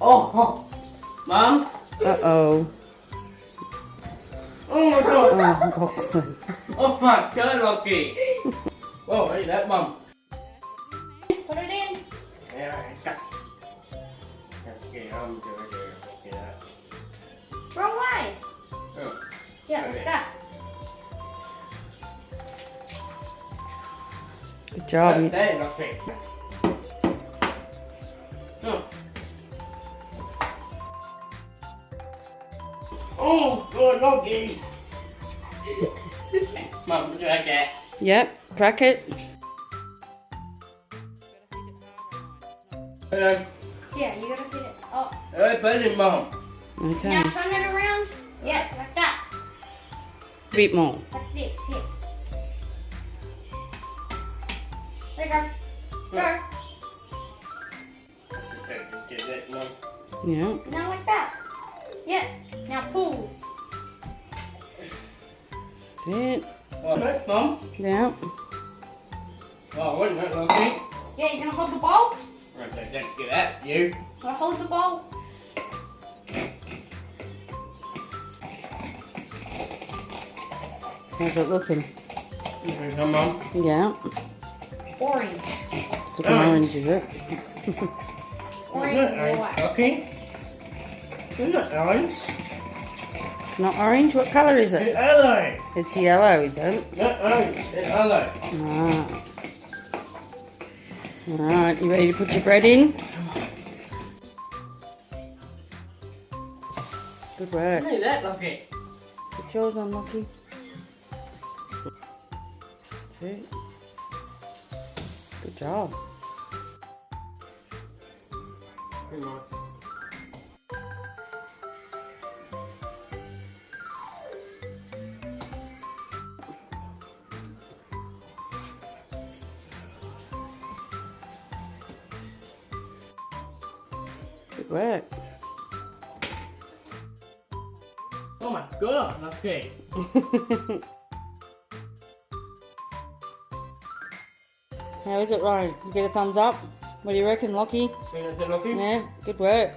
Oh, Mum. Uh-oh. Oh my God. Oh, Lachlan. Oh my God, Locky. Whoa, eat that, Mum. Put it in. Yeah, cut. Okay, I'm doing it. Okay, Wrong way. oh. Yeah, Okay. like that. Good job. That's there, Locky. Oh. Oh, good, Locky. Mum, would you like that? Yep, crack it. Hello. Yeah, you gotta get it up. Hey, put it in, Mum. Okay. Now turn it around. Yeah, like that. A bit more. Like this. Here. There you go. Go. Okay, get that, Mum. Yeah. Now like that. Yeah. Now pull. That's it. Oh, that's Mum. Yeah. Oh, wasn't that Locky? Yeah, you gonna hold the ball? Right, so let's get that, you. Gonna hold the ball. How's it looking? Here come, Mum. Yeah. Orange. It's looking orange, is it? Orange Isn't and that black. Locky? Isn't that orange? It's not orange. What colour is it? It's yellow. It's yellow, is it? Not orange, it's yellow. Ah. Alright, you ready to put your bread in? Good work. Look at that, Locky. Put yours on, Locky. That's it. Good job. Come on. Good work. Oh my God, Locky. How is it, Ryan? Did you get a thumbs up? What do you reckon, Locky? See that, Locky? Yeah, good work.